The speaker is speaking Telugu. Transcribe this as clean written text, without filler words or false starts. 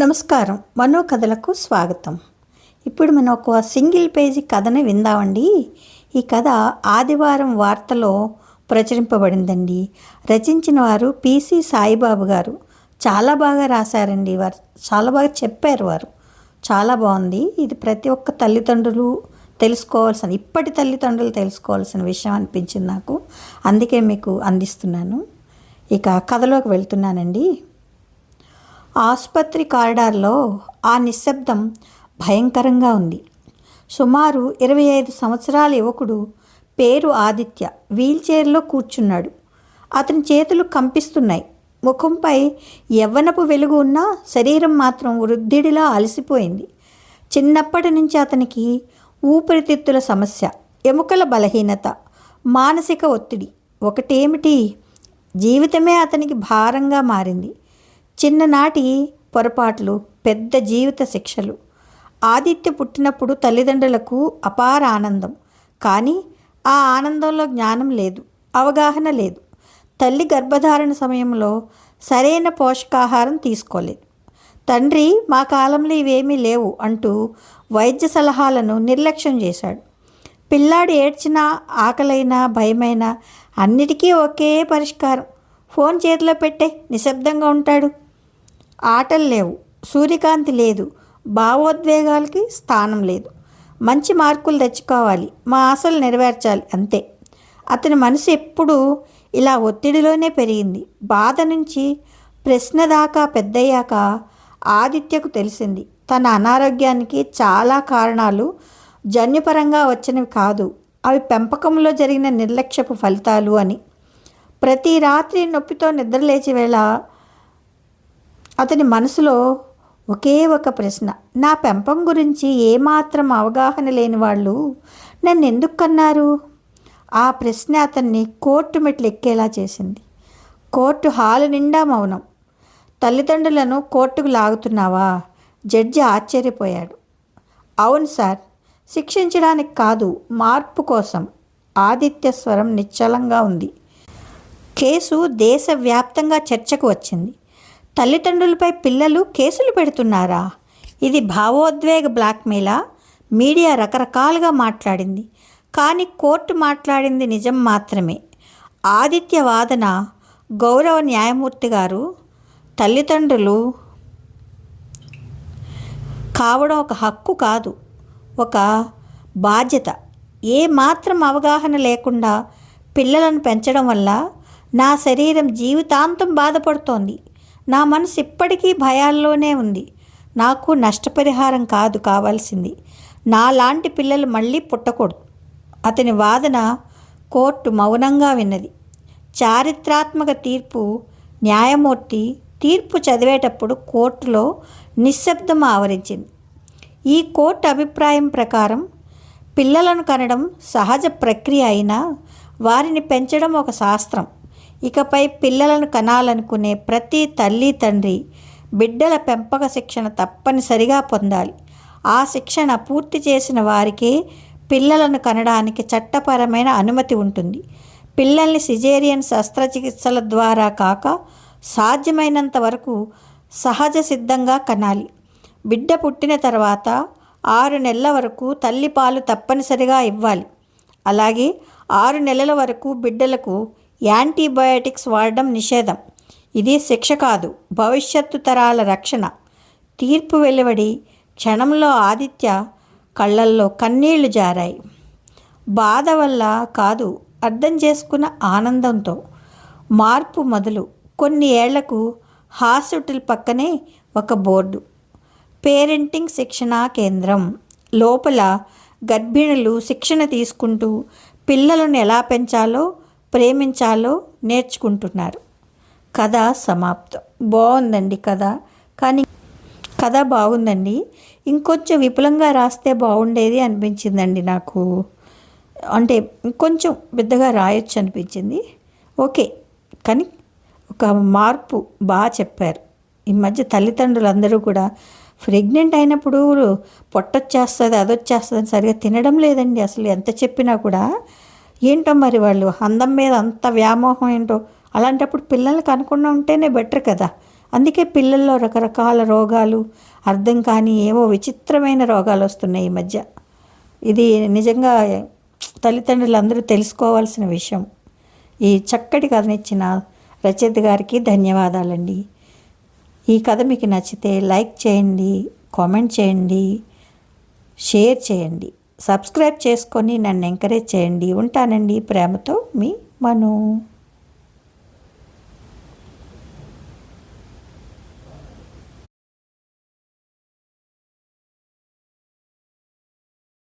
నమస్కారం, మనో కథలకు స్వాగతం. ఇప్పుడు మనం ఒక సింగిల్ పేజీ కథని విందామండి. ఈ కథ ఆదివారం వార్తలో ప్రచురింపబడిందండి. రచించిన వారు పిసి సాయిబాబు గారు. చాలా బాగా రాశారండి. వారు చాలా బాగా చెప్పారు. వారు చాలా బాగుంది. ఇది ప్రతి ఒక్క తల్లిదండ్రులు తెలుసుకోవాల్సిన, ఇప్పటి తల్లిదండ్రులు తెలుసుకోవాల్సిన విషయం అనిపించింది నాకు. అందుకే మీకు అందిస్తున్నాను. ఇక కథలోకి వెళ్తున్నానండి. ఆసుపత్రి కారిడార్లో ఆ నిశ్శబ్దం భయంకరంగా ఉంది. సుమారు 25 సంవత్సరాల యువకుడు, పేరు ఆదిత్య, వీల్చైర్లో కూర్చున్నాడు. అతని చేతులు కంపిస్తున్నాయి. ముఖంపై యవ్వనపు వెలుగు ఉన్నా శరీరం మాత్రం వృద్ధుడిలా అలసిపోయింది. చిన్నప్పటి నుంచి అతనికి ఊపిరితిత్తుల సమస్య, ఎముకల బలహీనత, మానసిక ఒత్తిడి, ఒకటేమిటి జీవితమే అతనికి భారంగా మారింది. చిన్ననాటి పొరపాట్లు, పెద్ద జీవిత శిక్షలు. ఆదిత్య పుట్టినప్పుడు తల్లిదండ్రులకు అపార ఆనందం. కానీ ఆ ఆనందంలో జ్ఞానం లేదు, అవగాహన లేదు. తల్లి గర్భధారణ సమయంలో సరైన పోషకాహారం తీసుకోలేదు. తండ్రి మా కాలంలో ఇవేమీ లేవు అంటూ వైద్య సలహాలను నిర్లక్ష్యం చేశాడు. పిల్లాడు ఏడ్చినా, ఆకలైనా, భయమైనా అన్నిటికీ ఒకే పరిష్కారం: ఫోన్ చేతిలో పెట్టే, నిశ్శబ్దంగా ఉంటాడు. ఆటలు లేవు, సూర్యకాంతి లేదు, భావోద్వేగాలకి స్థానం లేదు. మంచి మార్కులు తెచ్చుకోవాలి, మా ఆశలు నెరవేర్చాలి, అంతే. అతని మనసు ఎప్పుడూ ఇలా ఒత్తిడిలోనే పెరిగింది. బాధ నుంచి ప్రశ్న దాకా పెద్దయ్యాక ఆదిత్యకు తెలిసింది, తన అనారోగ్యానికి చాలా కారణాలు జన్యుపరంగా వచ్చినవి కాదు, అవి పెంపకంలో జరిగిన నిర్లక్ష్యపు ఫలితాలు అని. ప్రతి రాత్రి నొప్పితో నిద్రలేచే వేళ అతని మనసులో ఒకే ఒక ప్రశ్న: నా పెంపకం గురించి ఏమాత్రం అవగాహన లేని వాళ్ళు నన్ను ఎందుకు కన్నారు? ఆ ప్రశ్న అతన్ని కోర్టు మెట్లు ఎక్కేలా చేసింది. కోర్టు హాలు నిండా మౌనం. తల్లిదండ్రులను కోర్టుకు లాగుతున్నావా? జడ్జి ఆశ్చర్యపోయాడు. అవును సార్, శిక్షించడానికి కాదు, మార్పు కోసం. ఆదిత్య స్వరం నిశ్చలంగా ఉంది. కేసు దేశవ్యాప్తంగా చర్చకు వచ్చింది. తల్లిదండ్రులపై పిల్లలు కేసులు పెడుతున్నారా? ఇది భావోద్వేగ బ్లాక్మెయిలా? మీడియా రకరకాలుగా మాట్లాడింది, కానీ కోర్టు మాట్లాడింది నిజం మాత్రమే. ఆదిత్య వాదన: గౌరవ న్యాయమూర్తి గారు, తల్లిదండ్రులు కావడం ఒక హక్కు కాదు, ఒక బాధ్యత. ఏ మాత్రం అవగాహన లేకుండా పిల్లలను పెంచడం వల్ల నా శరీరం జీవితాంతం బాధపడుతోంది. నా మనసు ఇప్పటికీ భయాల్లోనే ఉంది. నాకు నష్టపరిహారం కాదు కావాల్సింది, నాలాంటి పిల్లలు మళ్ళీ పుట్టకూడదు. అతని వాదన కోర్టు మౌనంగా విన్నది. చారిత్రాత్మక తీర్పు. న్యాయమూర్తి తీర్పు చదివేటప్పుడు కోర్టులో నిశ్శబ్దం ఆవరించింది. ఈ కోర్టు అభిప్రాయం ప్రకారం పిల్లలను కనడం సహజ ప్రక్రియ అయినా వారిని పెంచడం ఒక శాస్త్రం. ఇకపై పిల్లలను కనాలనుకునే ప్రతి తల్లి తండ్రి బిడ్డల పెంపక శిక్షణ తప్పనిసరిగా పొందాలి. ఆ శిక్షణ పూర్తి చేసిన వారికే పిల్లలను కనడానికి చట్టపరమైన అనుమతి ఉంటుంది. పిల్లల్ని సిజేరియన్ శస్త్రచికిత్సల ద్వారా కాక సాధ్యమైనంత వరకు సహజ సిద్ధంగా కనాలి. బిడ్డ పుట్టిన తర్వాత 6 నెలల వరకు తల్లిపాలు తప్పనిసరిగా ఇవ్వాలి. అలాగే 6 నెలల వరకు బిడ్డలకు యాంటీబయాటిక్స్ వాడడం నిషేధం. ఇది శిక్ష కాదు, భవిష్యత్తు తరాల రక్షణ. తీర్పు వెలువడి క్షణంలో ఆదిత్య కళ్ళల్లో కన్నీళ్లు జారాయి. బాధ వల్ల కాదు, అర్థం చేసుకున్న ఆనందంతో. మార్పు మొదలు. కొన్ని ఏళ్లకు హాస్పిటల్ పక్కనే ఒక బోర్డు: పేరెంటింగ్ శిక్షణా కేంద్రం. లోపల గర్భిణులు శిక్షణ తీసుకుంటూ పిల్లలను ఎలా పెంచాలో, ప్రేమించాలో నేర్చుకుంటున్నారు. కథ సమాప్తం. బాగుందండి కథ, కానీ కథ బాగుందండి. ఇంకొంచెం విపులంగా రాస్తే బాగుండేది అనిపించిందండి నాకు. అంటే ఇంకొంచెం పెద్దగా రాయొచ్చు అనిపించింది. ఓకే, కానీ ఒక మార్పు బాగా చెప్పారు. ఈ మధ్య తల్లిదండ్రులందరూ కూడా ప్రెగ్నెంట్ అయినప్పుడు పొట్టొచ్చేస్తుంది, అదొచ్చేస్తుంది అని సరిగా తినడం లేదండి. అసలు ఎంత చెప్పినా కూడా ఏంటో మరి వాళ్ళు అందం మీద అంత వ్యామోహం ఏంటో. అలాంటప్పుడు పిల్లల్ని కనకుండా ఉంటేనే బెటర్ కదా. అందుకే పిల్లల్లో రకరకాల రోగాలు, అర్థం కాని ఏవో విచిత్రమైన రోగాలు వస్తున్నాయి ఈ మధ్య. ఇది నిజంగా తల్లిదండ్రులు అందరూ తెలుసుకోవాల్సిన విషయం. ఈ చక్కటి కథనిచ్చిన రచయిత గారికి ధన్యవాదాలండి. ఈ కథ మీకు నచ్చితే లైక్ చేయండి, కామెంట్ చేయండి, షేర్ చేయండి, సబ్స్క్రైబ్ చేసుకొని నన్ను ఎంకరేజ్ చేయండి. ఉంటానండి. ప్రేమతో మీ మను.